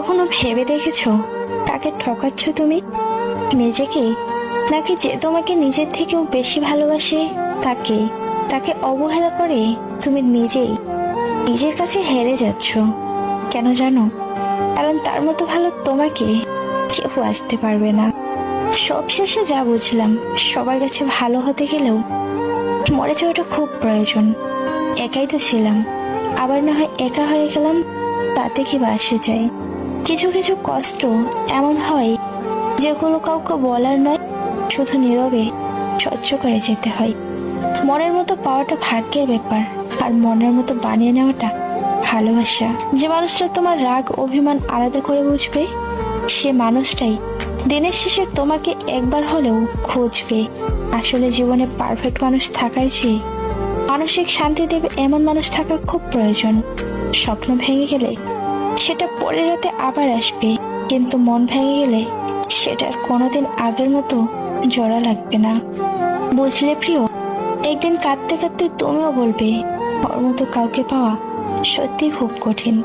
কখনো ভেবে দেখেছো কাকে ঠকাচ্ছ তুমি? নিজেকে, নাকি যে তোমাকে নিজের থেকেও বেশি ভালোবাসে তাকে? তাকে অবহেলা করে তুমি নিজেই নিজের কাছে হেরে যাচ্ছ। কেন জানো? কারণ তার মতো ভালো তোমাকে কেউ আসতে পারবে না। সবশেষে যা বুঝলাম, সবার কাছে ভালো হতে গেলেও মরে যাওয়াটা খুব প্রয়োজন। একাই তো ছিলাম, আবার না হয় একা হয়ে গেলাম, তাতে কি বা আসে যায়? কিছু কিছু কষ্ট এমন হয় যেগুলো কাউকে বলার নয়, শুধু নীরবে সহ্য করে যেতে হয়। মনের মতো পাওয়াটা ভাগ্যের ব্যাপার, আর মনের মতো বানিয়ে নেওয়াটা ভালোবাসা। যে মানুষটা তোমার রাগ অভিমান আলাদা করে বুঝবে, সে মানুষটাই দিনের শেষে তোমাকে একবার হলেও খুঁজবে। আসলে জীবনে পারফেক্ট মানুষ থাকার চেয়ে মানসিক শান্তি দেবে এমন মানুষ থাকার খুব প্রয়োজন। স্বপ্ন ভেঙে গেলে সেটা পরের রাতে আবার আসবে, কিন্তু মন ভেঙে গেলে সেটার কোনোদিন আগের মতো জোড়া লাগবে না। বুঝলে প্রিয়, একদিন কাঁদতে কাঁদতে তুমিও বলবে ওর মতো কাউকে পাওয়া সত্যি খুব কঠিন।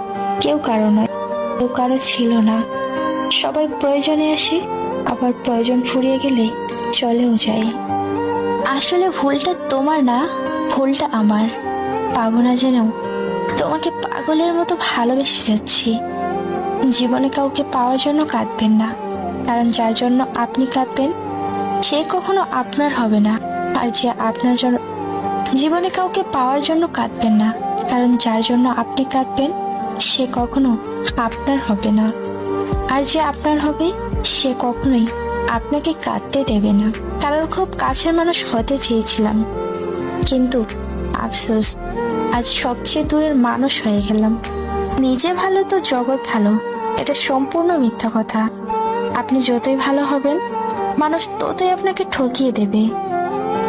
কেউ কারো নয়, কেউ কারো ছিল না। সবাই প্রয়োজনে আসে, আবার প্রয়োজন ফুরিয়ে গেলে চলেও যায়। আসলে ভুলটা তোমার না, ভুলটা আমার। পাবো না জেনেও তোমাকে পাগলের মতো ভালোবেসে যাচ্ছি। জীবনে কাউকে পাওয়ার জন্য কাঁদবেন না, কারণ যার জন্য আপনি কাঁদবেন সে কখনো আপনার হবে না। আর যে আপনার জন্য জীবনে কাউকে পাওয়ার জন্য কাঁদবেন না, কারণ যার জন্য আপনি কাঁদবেন সে কখনো আপনার হবে না। আর যে আপনার হবে সে কখনোই আপনাকে কাঁদতে দেবে না। কারোর খুব কাছের মানুষ হতে চেয়েছিলাম, কিন্তু আফসোস আজ সবচেয়ে দূরের মানুষ হয়ে গেলাম। নিজে ভালো তো জগৎ ভালো, এটা সম্পূর্ণ মিথ্যা কথা। আপনি যতই ভালো হবেন, মানুষ ততই আপনাকে ঠকিয়ে দেবে।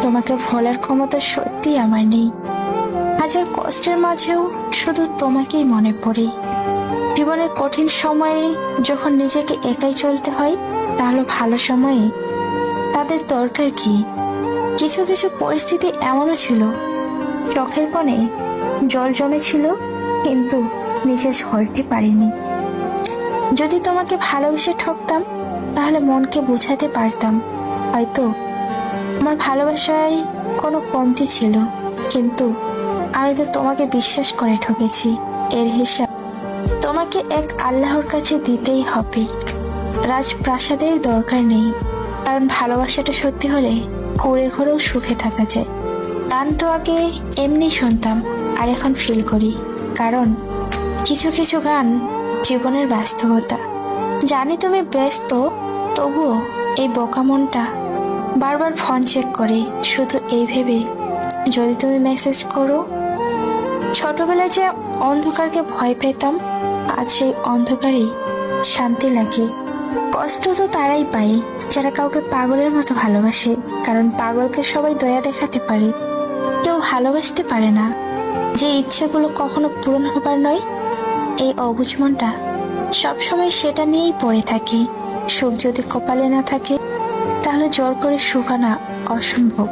তোমাকে ভোলার ক্ষমতা সত্যি আমার নেই। হাজার কষ্টের মাঝেও শুধু তোমাকেই মনে পড়ে। জীবনের কঠিন সময়ে যখন নিজেকে একাই চলতে হয়, তাহলে ভালো সময়ে তাদের দরকার কি? কিছু কিছু পরিস্থিতি এমনও ছিল, চোখের কোণে জল জমেছিল, কিন্তু নিজে ঝরতে পারিনি। যদি তোমাকে ভালোবেসে ঠকতাম, তাহলে মনকে বোঝাতে পারতাম হয়তো আমার ভালোবাসায় কোনো কমতি ছিল, কিন্তু আমি তো তোমাকে বিশ্বাস করে ঠকেছি। এর হিসাব তোমাকে এক আল্লাহর কাছে দিতেই হবে। রাজপ্রাসাদের দরকার নেই, কারণ ভালোবাসাটা সত্যি হলে ঘুরে ঘুরেও সুখে থাকা যায়। গান তো আগে এমনি শুনতাম, আর এখন ফিল করি, কারণ কিছু কিছু গান জীবনের বাস্তবতা। জানি তুমি ব্যস্ত, তবুও এই বোকা মনটা বারবার ফোন চেক করে, শুধু এই ভেবে যদি তুমি মেসেজ করো। ছোটবেলায় যে অন্ধকারকে ভয় পেতাম, আজ সেই অন্ধকারেই শান্তি লাগে। কষ্ট তো তারাই পায় যারা কাউকে পাগলের মতো ভালোবাসে, কারণ পাগলকে সবাই দয়া দেখাতে পারে, কেউ ভালোবাসতে পারে না। যে ইচ্ছেগুলো কখনো পূরণ হবার নয়, এই অবুঝ মনটা সবসময় সেটা নিয়েই পড়ে থাকে। সুখ যদি কপালে না থাকে, তাহলে জোর করে সুখ আনা অসম্ভব।